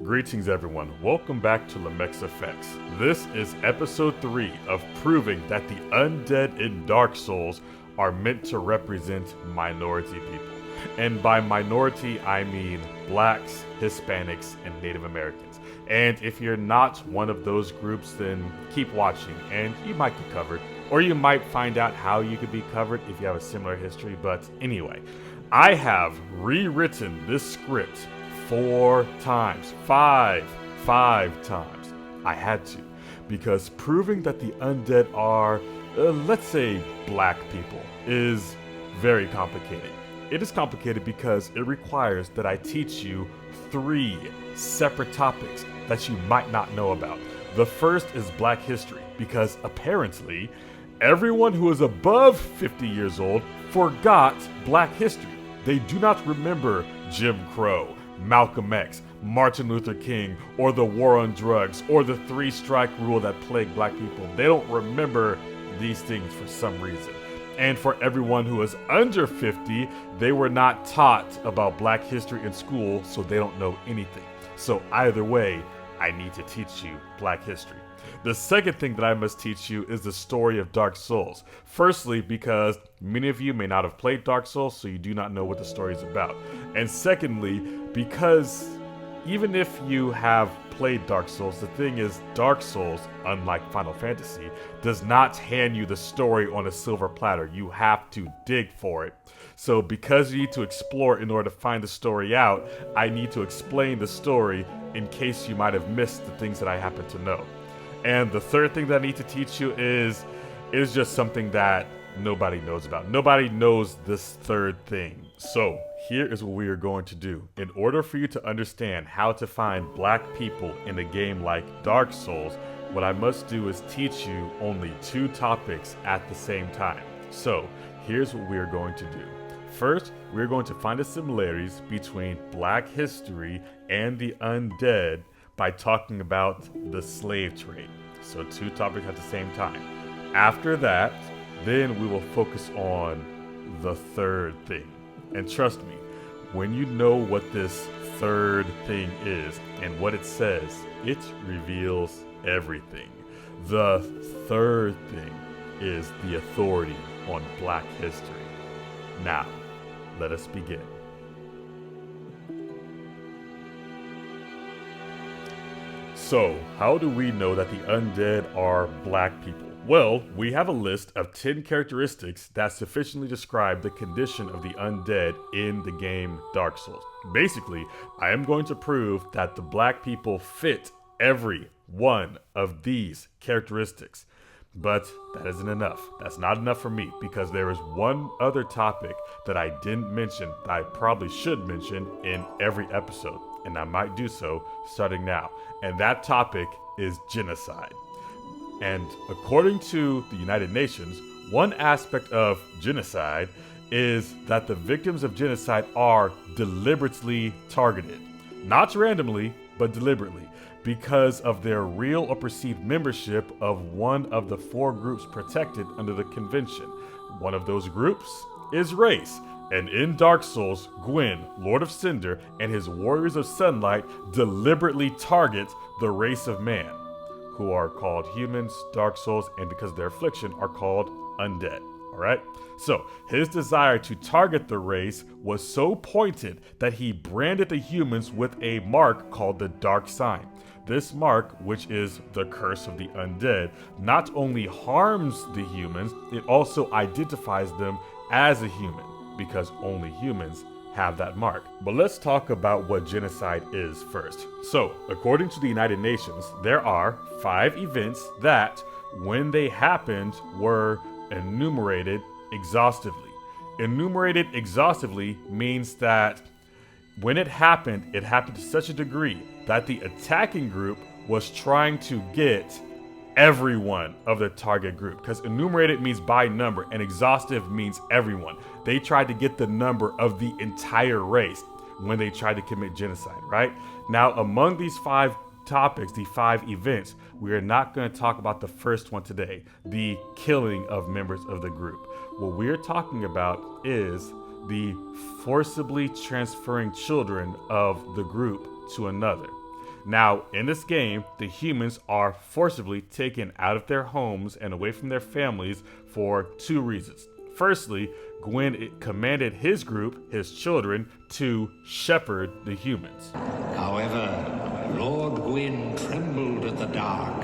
Greetings everyone, welcome back to Lamech's Effects. This is episode 3 of proving that the undead in Dark Souls are meant to represent minority people. And by minority, I mean blacks, Hispanics, and Native Americans. And if you're not one of those groups, then keep watching and you might get covered. Or you might find out how you could be covered if you have a similar history. But anyway, I have rewritten this script 4 times, five times. I had to, because proving that the undead are, let's say, black people is very complicated. It is complicated because it requires that I teach you 3 separate topics that you might not know about. The first is black history, because apparently everyone who is above 50 years old forgot black history. They do not remember Jim Crow, Malcolm X, Martin Luther King, or the war on drugs, or the 3-strike rule that plagued black people. They don't remember these things for some reason. And for everyone who is under 50, they were not taught about black history in school, so they don't know anything. So either way, I need to teach you black history. The second thing that I must teach you is the story of Dark Souls. Firstly, because many of you may not have played Dark Souls, so you do not know what the story is about. And secondly, because even if you have played Dark Souls, the thing is, Dark Souls, unlike Final Fantasy, does not hand you the story on a silver platter. You have to dig for it. So because you need to explore in order to find the story out, I need to explain the story in case you might have missed the things that I happen to know. And the third thing that I need to teach you is just something that nobody knows about. Nobody knows this third thing. So here is what we are going to do. In order for you to understand how to find black people in a game like Dark Souls, what I must do is teach you only 2 topics at the same time. So here's what we are going to do. First, we're going to find the similarities between black history and the undead by talking about the slave trade. So 2 topics at the same time. After that, then we will focus on the third thing. And trust me, when you know what this third thing is and what it says, it reveals everything. The third thing is the authority on black history. Now, let us begin. So, how do we know that the undead are black people? Well, we have a list of 10 characteristics that sufficiently describe the condition of the undead in the game Dark Souls. Basically, I am going to prove that the black people fit every one of these characteristics. But that isn't enough. That's not enough for me, because there is one other topic that I didn't mention that I probably should mention in every episode, and I might do so starting now. And that topic is genocide. And according to the United Nations, one aspect of genocide is that the victims of genocide are deliberately targeted. Not randomly, but deliberately, because of their real or perceived membership of one of the 4 groups protected under the convention. One of those groups is race. And in Dark Souls, Gwyn, Lord of Cinder, and his Warriors of Sunlight deliberately target the race of man, who are called humans, Dark Souls, and because of their affliction are called undead. Alright? So, his desire to target the race was so pointed that he branded the humans with a mark called the Dark Sign. This mark, which is the curse of the undead, not only harms the humans, it also identifies them as a human, because only humans have that mark. But let's talk about what genocide is first. So, according to the United Nations, there are 5 events that, when they happened, were enumerated exhaustively. Enumerated exhaustively means that when it happened to such a degree that the attacking group was trying to get everyone of the target group, because enumerated means by number and exhaustive means everyone. They tried to get the number of the entire race when they tried to commit genocide, right? Now, among these 5 topics, the 5 events, we are not going to talk about the first one today, the killing of members of the group. What we're talking about is the forcibly transferring children of the group to another. Now, in this game, the humans are forcibly taken out of their homes and away from their families for two reasons. Firstly, Gwyn commanded his group, his children, to shepherd the humans. However, Lord Gwyn trembled at the dark,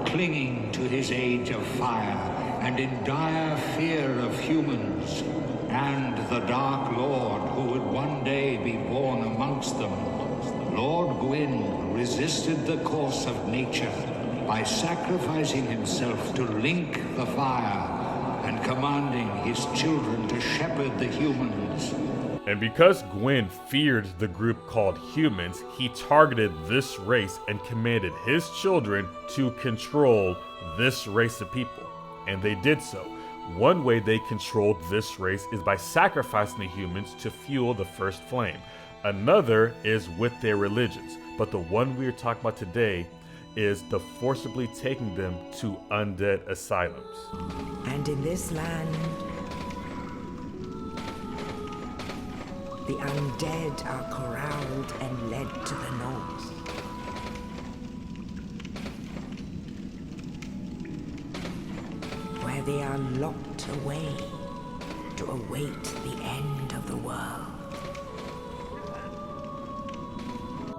clinging to his age of fire and in dire fear of humans and the Dark Lord who would one day be born amongst them. Lord Gwyn resisted the course of nature by sacrificing himself to link the fire and commanding his children to shepherd the humans. And because Gwyn feared the group called humans, he targeted this race and commanded his children to control this race of people. And they did so. One way they controlled this race is by sacrificing the humans to fuel the first flame. Another is with their religions. But the one we're talking about today is the forcibly taking them to undead asylums. And in this land, the undead are corralled and led to the north. Where they are locked away to await the end of the world.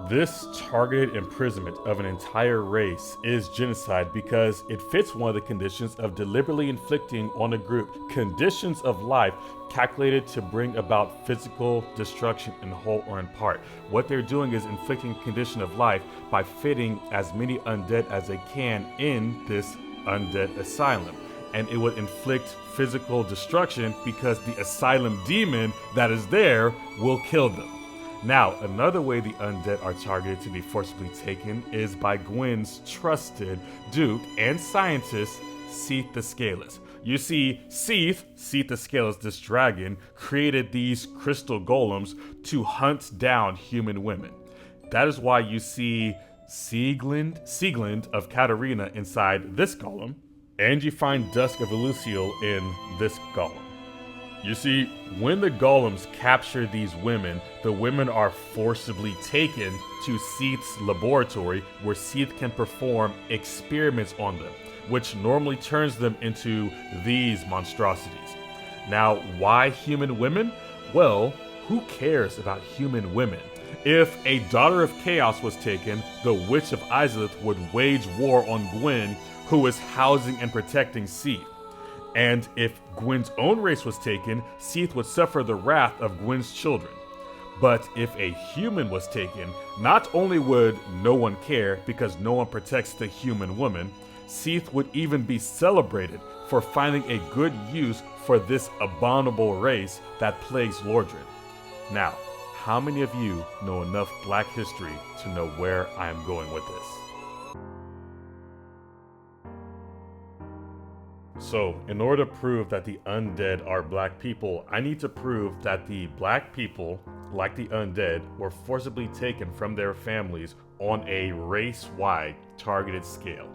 This targeted imprisonment of an entire race is genocide because it fits one of the conditions of deliberately inflicting on a group conditions of life calculated to bring about physical destruction in whole or in part. What they're doing is inflicting a condition of life by fitting as many undead as they can in this undead asylum. And it would inflict physical destruction because the asylum demon that is there will kill them. Now, another way the undead are targeted to be forcibly taken is by Gwyn's trusted duke and scientist, Seath the Scaleless. You see, Seath the Scaleless, this dragon, created these crystal golems to hunt down human women. That is why you see Sieglind of Katarina inside this golem, and you find Dusk of Elusiel in this golem. You see, when the golems capture these women, the women are forcibly taken to Seath's laboratory where Seath can perform experiments on them, which normally turns them into these monstrosities. Now, why human women? Well, who cares about human women? If a daughter of chaos was taken, the Witch of Izalith would wage war on Gwyn, who is housing and protecting Seath. And if Gwyn's own race was taken, Seath would suffer the wrath of Gwyn's children. But if a human was taken, not only would no one care because no one protects the human woman, Seath would even be celebrated for finding a good use for this abominable race that plagues Lordran. Now, how many of you know enough Black history to know where I am going with this? So, in order to prove that the undead are Black people, I need to prove that the Black people, like the undead, were forcibly taken from their families on a race-wide targeted scale.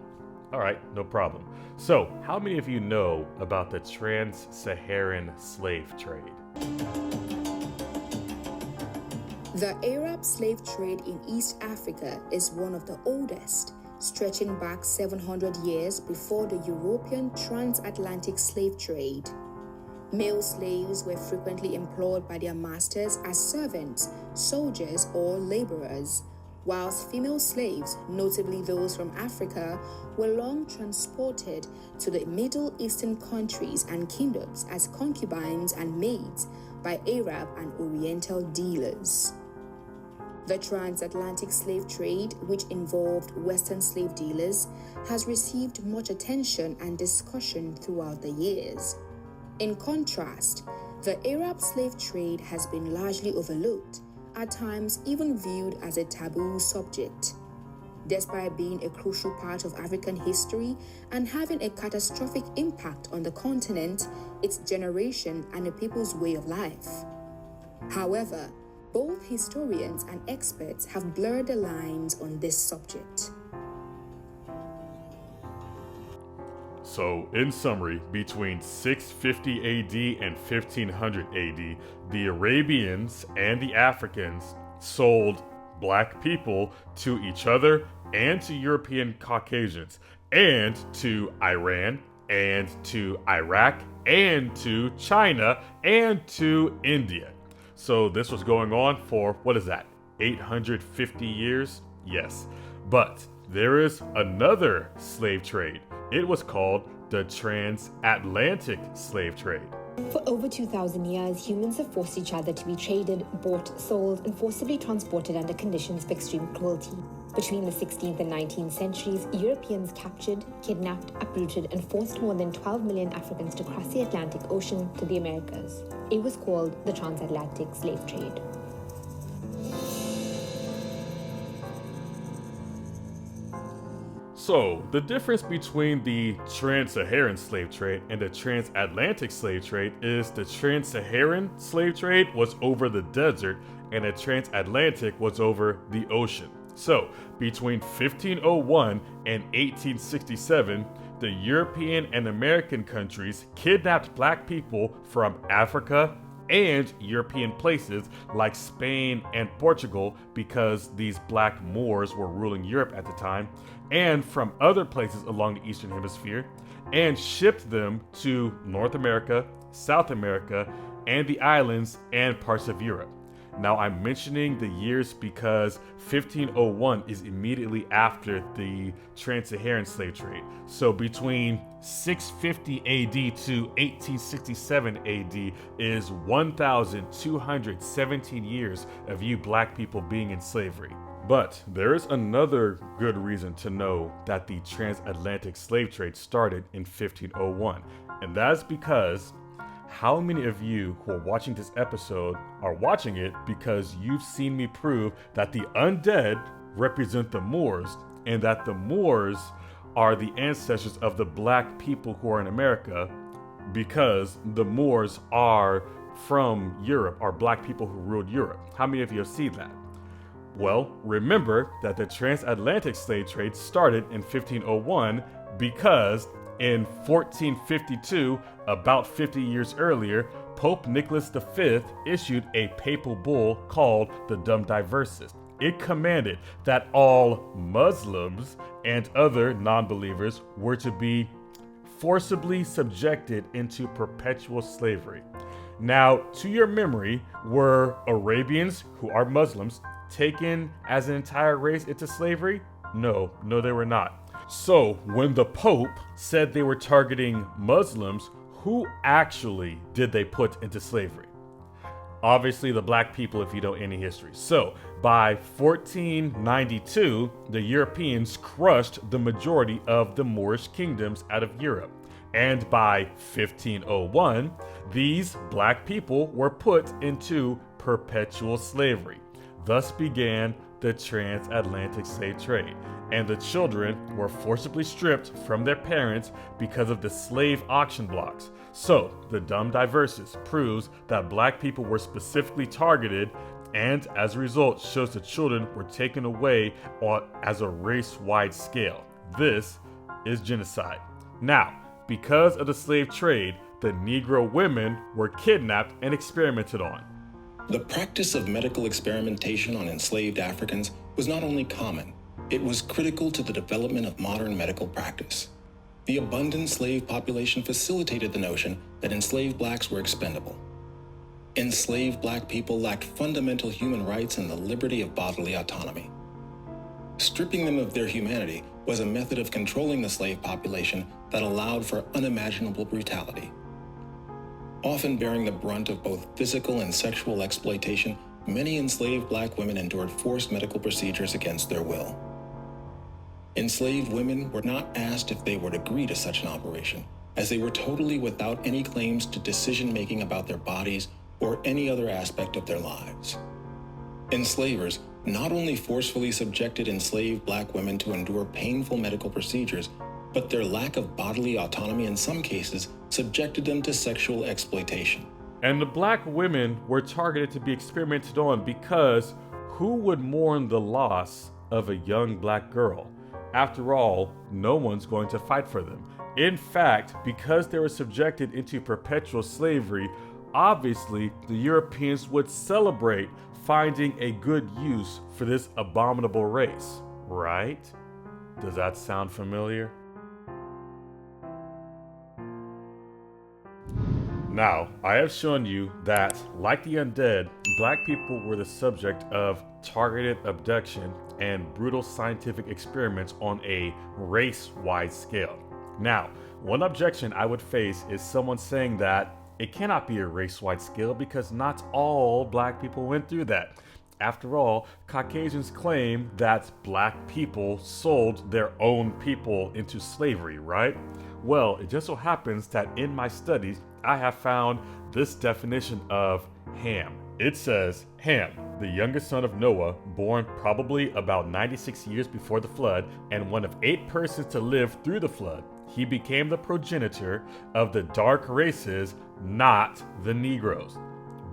Alright, no problem. So, how many of you know about the Trans-Saharan Slave Trade? The Arab slave trade in East Africa is one of the oldest, stretching back 700 years before the European Transatlantic Slave Trade. Male slaves were frequently employed by their masters as servants, soldiers, or laborers, whilst female slaves, notably those from Africa, were long transported to the Middle Eastern countries and kingdoms as concubines and maids by Arab and Oriental dealers. The transatlantic slave trade, which involved Western slave dealers, has received much attention and discussion throughout the years. In contrast, the Arab slave trade has been largely overlooked, at times even viewed as a taboo subject. Despite being a crucial part of African history and having a catastrophic impact on the continent, its generation, and the people's way of life. However, both historians and experts have blurred the lines on this subject. So, in summary, between 650 AD and 1500 AD, the Arabians and the Africans sold black people to each other and to European Caucasians and to Iran and to Iraq and to China and to India. So this was going on for, 850 years? Yes. But there is another slave trade. It was called the Transatlantic Slave Trade. For over 2,000 years, humans have forced each other to be traded, bought, sold, and forcibly transported under conditions of extreme cruelty. Between the 16th and 19th centuries, Europeans captured, kidnapped, uprooted, and forced more than 12 million Africans to cross the Atlantic Ocean to the Americas. It was called the Transatlantic Slave Trade. So, the difference between the Trans-Saharan slave trade and the Transatlantic slave trade is the Trans-Saharan slave trade was over the desert and the Transatlantic was over the ocean. So, between 1501 and 1867, the European and American countries kidnapped black people from Africa and European places like Spain and Portugal, because these black Moors were ruling Europe at the time, and from other places along the Eastern Hemisphere, and shipped them to North America, South America, and the islands and parts of Europe. Now, I'm mentioning the years because 1501 is immediately after the Trans-Saharan slave trade. So between 650 AD to 1867 AD is 1,217 years of you black people being in slavery. But there is another good reason to know that the Transatlantic slave trade started in 1501, and that's because how many of you who are watching this episode are watching it because you've seen me prove that the undead represent the Moors and that the Moors are the ancestors of the black people who are in America, because the Moors are from Europe, are black people who ruled Europe. How many of you have seen that? Well, remember that the Transatlantic slave trade started in 1501 because in 1452, about 50 years earlier, Pope Nicholas V issued a papal bull called the Dum Diversis. It commanded that all Muslims and other non-believers were to be forcibly subjected into perpetual slavery. Now, to your memory, were Arabians, who are Muslims, taken as an entire race into slavery? No, they were not. So, when the Pope said they were targeting Muslims, who actually did they put into slavery? Obviously, the black people, if you know any history. So, by 1492, the Europeans crushed the majority of the Moorish kingdoms out of Europe. And by 1501, these black people were put into perpetual slavery. Thus began the Transatlantic slave trade, and the children were forcibly stripped from their parents because of the slave auction blocks. So, the Dum Diversis proves that black people were specifically targeted, and as a result shows the children were taken away as a race-wide scale. This is genocide. Now, because of the slave trade, the Negro women were kidnapped and experimented on. The practice of medical experimentation on enslaved Africans was not only common, it was critical to the development of modern medical practice. The abundant slave population facilitated the notion that enslaved blacks were expendable. Enslaved black people lacked fundamental human rights and the liberty of bodily autonomy. Stripping them of their humanity was a method of controlling the slave population that allowed for unimaginable brutality. Often bearing the brunt of both physical and sexual exploitation, many enslaved black women endured forced medical procedures against their will. Enslaved women were not asked if they would agree to such an operation, as they were totally without any claims to decision-making about their bodies or any other aspect of their lives. Enslavers not only forcefully subjected enslaved black women to endure painful medical procedures, but their lack of bodily autonomy in some cases subjected them to sexual exploitation. And the black women were targeted to be experimented on because who would mourn the loss of a young black girl? After all, no one's going to fight for them. In fact, because they were subjected into perpetual slavery, obviously the Europeans would celebrate finding a good use for this abominable race, right? Does that sound familiar? Now, I have shown you that, like the undead, black people were the subject of targeted abduction and brutal scientific experiments on a race-wide scale. Now, one objection I would face is someone saying that it cannot be a race-wide scale because not all black people went through that. After all, Caucasians claim that black people sold their own people into slavery, right? Well, it just so happens that in my studies, I have found this definition of Ham. It says, Ham, the youngest son of Noah, born probably about 96 years before the flood, and one of 8 persons to live through the flood. He became the progenitor of the dark races, not the Negroes,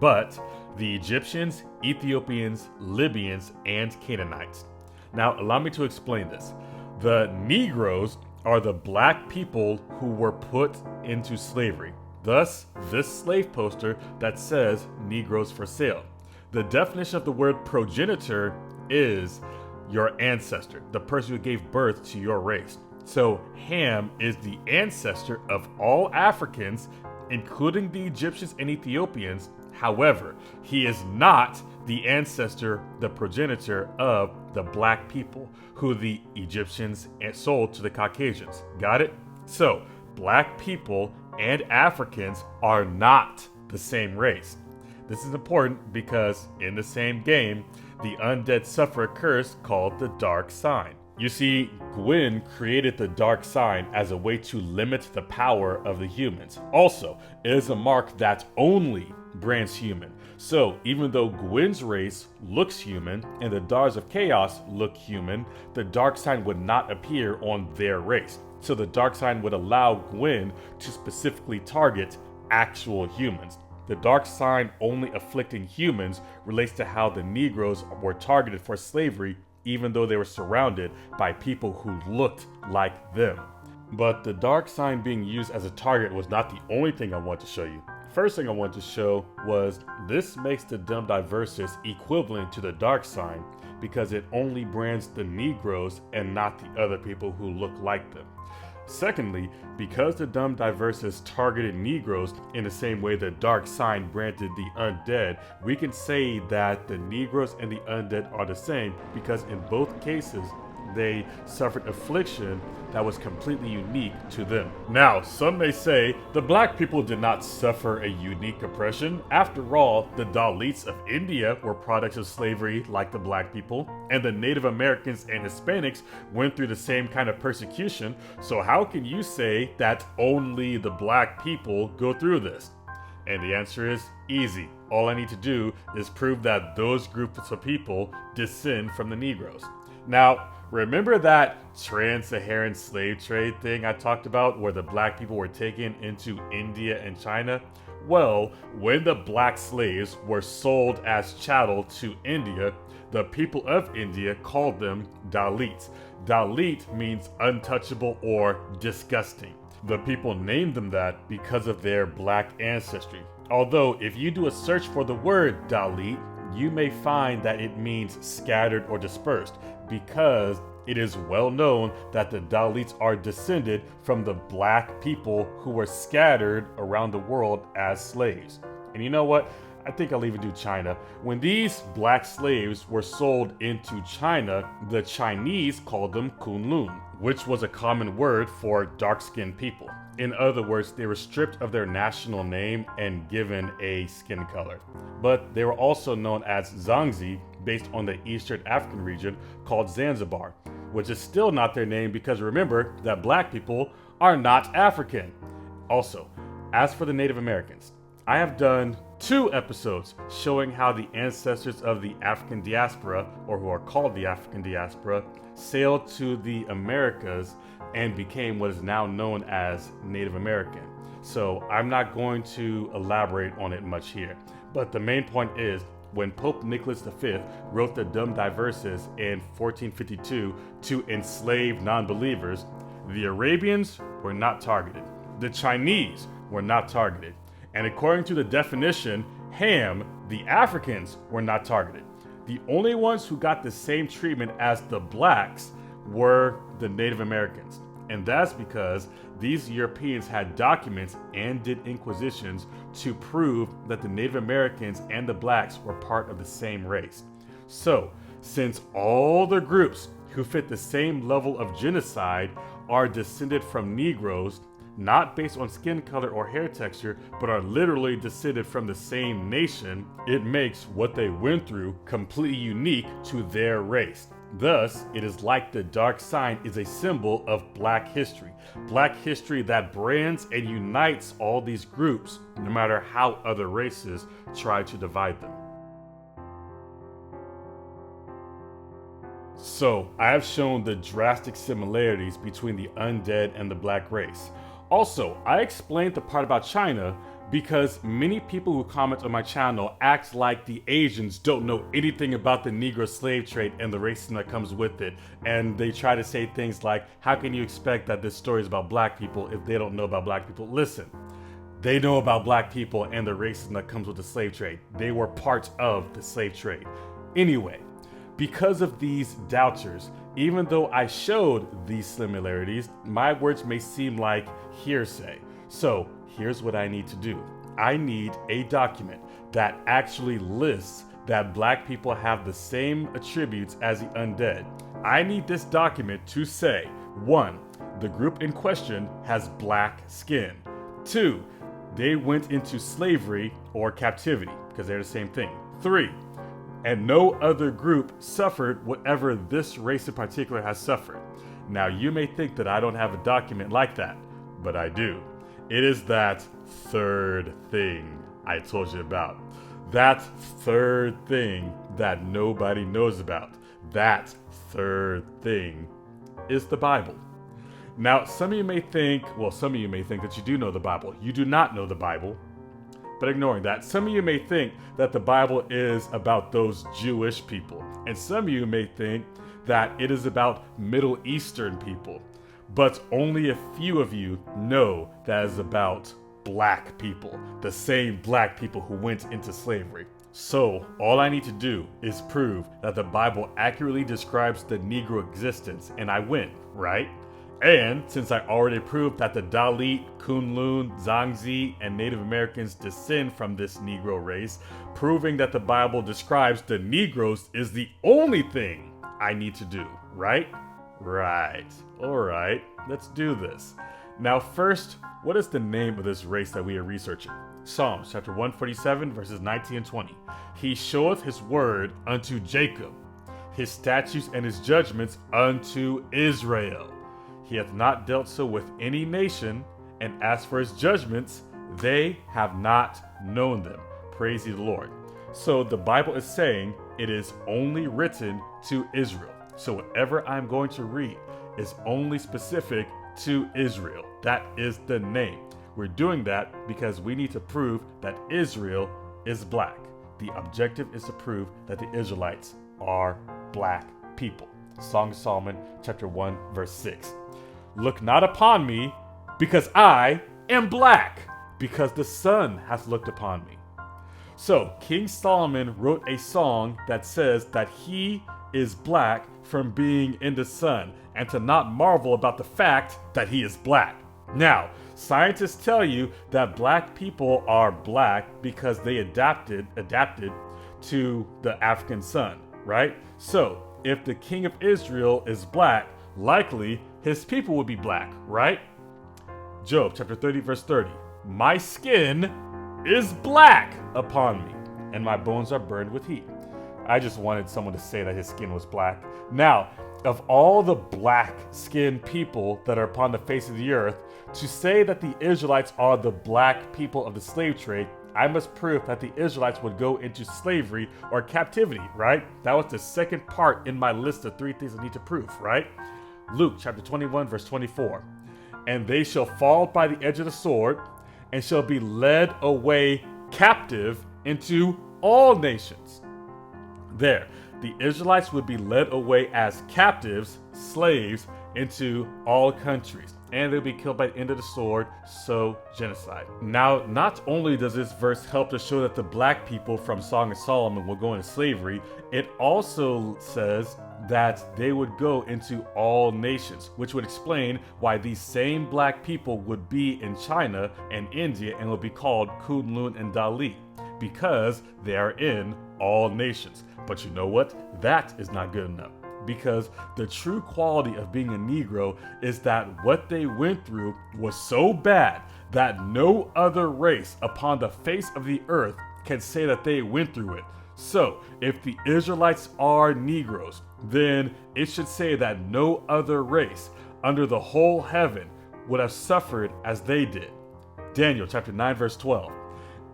but the Egyptians, Ethiopians, Libyans, and Canaanites. Now, allow me to explain this. The Negroes are the black people who were put into slavery. Thus, this slave poster that says Negroes for sale. The definition of the word progenitor is your ancestor, the person who gave birth to your race. So Ham is the ancestor of all Africans, including the Egyptians and Ethiopians. However, he is not the ancestor, the progenitor of the black people who the Egyptians sold to the Caucasians. Got it? So, black people and Africans are not the same race. This is important because in the same game, the undead suffer a curse called the Dark Sign. You see, Gwyn created the Dark Sign as a way to limit the power of the humans. Also, it is a mark that only brands human. So, even though Gwyn's race looks human and the Daughters of Chaos look human, the Dark Sign would not appear on their race. So the Dark Sign would allow Gwyn to specifically target actual humans. The Dark Sign only afflicting humans relates to how the Negroes were targeted for slavery, even though they were surrounded by people who looked like them. But the Dark Sign being used as a target was not the only thing I want to show you. First thing I want to show was this makes the Dumb Diversus equivalent to the Dark Sign because it only brands the Negroes and not the other people who look like them. Secondly, because the Dumb Diversus targeted Negroes in the same way the Dark Sign branded the Undead, we can say that the Negroes and the Undead are the same because in both cases, they suffered affliction that was completely unique to them. Now, some may say the black people did not suffer a unique oppression. After all, the Dalits of India were products of slavery like the black people, and the Native Americans and Hispanics went through the same kind of persecution. So how can you say that only the black people go through this? And the answer is easy. All I need to do is prove that those groups of people descend from the Negroes. Now, remember that Trans-Saharan slave trade thing I talked about where the black people were taken into India and China? Well, when the black slaves were sold as chattel to India, the people of India called them Dalits. Dalit means untouchable or disgusting. The people named them that because of their black ancestry. Although, if you do a search for the word Dalit, you may find that it means scattered or dispersed, because it is well known that the Dalits are descended from the black people who were scattered around the world as slaves. And you know what? I think I'll even do China. When these black slaves were sold into China, the Chinese called them Kunlun, which was a common word for dark-skinned people. In other words, they were stripped of their national name and given a skin color. But they were also known as Zangzi, based on the Eastern African region called Zanzibar, which is still not their name because remember that black people are not African. Also, as for the Native Americans, I have done 2 episodes showing how the ancestors of the African diaspora, or who are called the African diaspora, sailed to the Americas and became what is now known as Native American. So I'm not going to elaborate on it much here. But the main point is, when Pope Nicholas V wrote the Dumb Diversus in 1452 to enslave non-believers, the Arabians were not targeted. The Chinese were not targeted. And according to the definition, Ham The Africans were not targeted. The only ones who got the same treatment as the blacks were the Native Americans. And that's because these Europeans had documents and did inquisitions to prove that the Native Americans and the blacks were part of the same race. So, since all the groups who fit the same level of genocide are descended from Negroes, not based on skin color or hair texture, but are literally descended from the same nation, it makes what they went through completely unique to their race. Thus, it is like the dark sign is a symbol of Black history. Black history that brands and unites all these groups, no matter how other races try to divide them. So, I have shown the drastic similarities between the undead and the black race. Also, I explained the part about China because many people who comment on my channel act like the Asians don't know anything about the Negro slave trade and the racism that comes with it. And they try to say things like, how can you expect that this story is about black people if they don't know about black people? Listen, they know about black people and the racism that comes with the slave trade. They were part of the slave trade. Anyway, because of these doubters, even though I showed these similarities, my words may seem like hearsay. So here's what I need to do. I need a document that actually lists that black people have the same attributes as the undead. I need this document to say, 1, the group in question has black skin. 2, they went into slavery or captivity, because they're the same thing. 3, and no other group suffered whatever this race in particular has suffered. Now, you may think that I don't have a document like that, but I do. It is that third thing I told you about. That third thing that nobody knows about. That third thing is the Bible. Now, some of you may think that you do know the Bible. You do not know the Bible. But ignoring that, some of you may think that the Bible is about those Jewish people. And some of you may think that it is about Middle Eastern people. But only a few of you know that is about black people, the same black people who went into slavery. So, all I need to do is prove that the Bible accurately describes the Negro existence, and I win, right? And since I already proved that the Dalit, Kunlun, Zangzi, and Native Americans descend from this Negro race, proving that the Bible describes the Negroes is the only thing I need to do, right? Right. Alright, let's do this. Now first, what is the name of this race that we are researching? Psalms chapter 147 verses 19 and 20. He showeth his word unto Jacob, his statutes and his judgments unto Israel. He hath not dealt so with any nation, and as for his judgments, they have not known them. Praise ye the Lord. So the Bible is saying it is only written to Israel. So whatever I'm going to read is only specific to Israel. That is the name. We're doing that because we need to prove that Israel is black. The objective is to prove that the Israelites are black people. Song of Solomon, chapter 1, verse 6. Look not upon me, because I am black, because the sun hath looked upon me. So, King Solomon wrote a song that says that he is black from being in the sun, and to not marvel about the fact that he is black. Now, scientists tell you that black people are black because they adapted to the African sun, right? So, if the king of Israel is black, likely his people would be black, right? Job chapter 30 verse 30. My skin is black upon me, and my bones are burned with heat. I just wanted someone to say that his skin was black. Now, of all the black-skinned people that are upon the face of the earth, to say that the Israelites are the black people of the slave trade, I must prove that the Israelites would go into slavery or captivity, right? That was the second part in my list of 3 things I need to prove, right? Luke chapter 21 verse 24. And they shall fall by the edge of the sword, and shall be led away captive into all nations. There, the Israelites would be led away as captives, slaves, into all countries, and they'll be killed by the end of the sword, so genocide. Now, not only does this verse help to show that the black people from Song of Solomon will go into slavery, it also says that they would go into all nations, which would explain why these same black people would be in China and India and would be called Kunlun and Dali, because they are in all nations. But you know what? That is not good enough, because the true quality of being a Negro is that what they went through was so bad that no other race upon the face of the earth can say that they went through it. So, if the Israelites are Negroes, then it should say that no other race under the whole heaven would have suffered as they did. Daniel chapter 9 verse 12.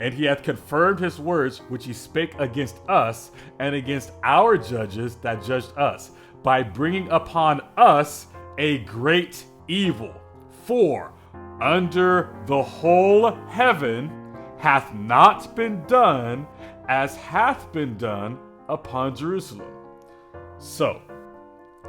And he hath confirmed his words which he spake against us and against our judges that judged us, by bringing upon us a great evil. For under the whole heaven hath not been done as hath been done upon Jerusalem. So,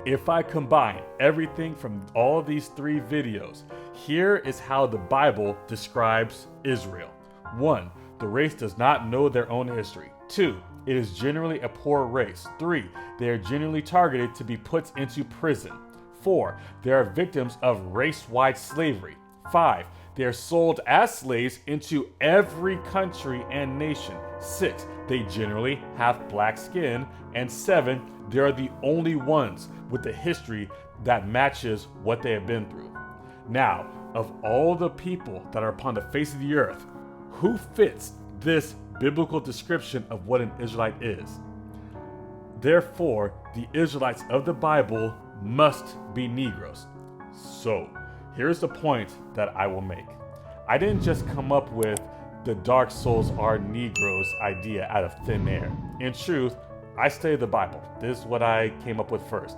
if I combine everything from all these three videos, here is how the Bible describes Israel. 1. The race does not know their own history. 2. It is generally a poor race. 3. They are generally targeted to be put into prison. 4. They are victims of race-wide slavery. 5. They are sold as slaves into every country and nation. 6. They generally have black skin. And 7. They are the only ones with a history that matches what they have been through. Now, of all the people that are upon the face of the earth, who fits this biblical description of what an Israelite is? Therefore, the Israelites of the Bible must be Negroes. So, here's the point that I will make. I didn't just come up with the Dark Souls are Negroes idea out of thin air. In truth, I studied the Bible. This is what I came up with first.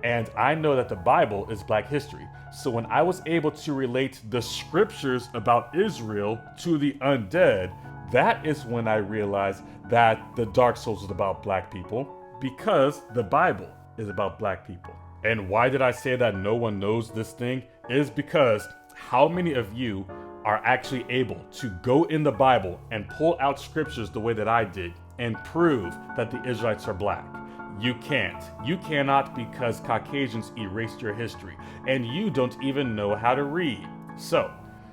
And I know that the Bible is black history. So when I was able to relate the scriptures about Israel to the undead, that is when I realized that the Dark Souls is about black people, because the Bible is about black people. And why did I say that no one knows this thing? Is because how many of you are actually able to go in the Bible and pull out scriptures the way that I did and prove that the Israelites are black? You can't. You cannot, because Caucasians erased your history, and you don't even know how to read. So,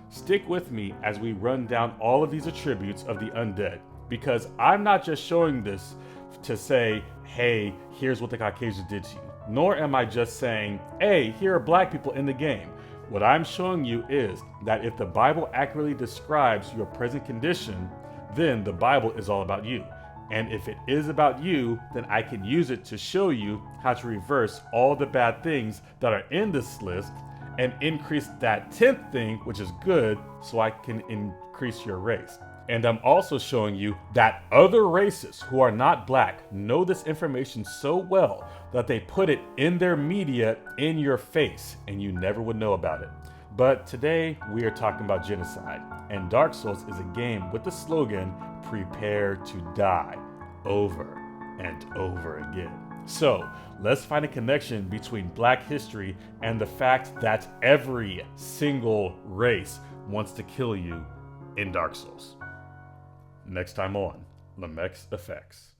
stick with me as we run down all of these attributes of the undead, because I'm not just showing this to say, hey, here's what the Caucasians did to you. Nor am I just saying, hey, here are black people in the game. What I'm showing you is that if the Bible accurately describes your present condition, then the Bible is all about you. And if it is about you, then I can use it to show you how to reverse all the bad things that are in this list and increase that 10th thing, which is good, so I can increase your race. And I'm also showing you that other races who are not black know this information so well that they put it in their media in your face, and you never would know about it. But today we are talking about genocide, and Dark Souls is a game with the slogan, prepare to die, over and over again. So let's find a connection between black history and the fact that every single race wants to kill you in Dark Souls. Next time on Lamech's Effects.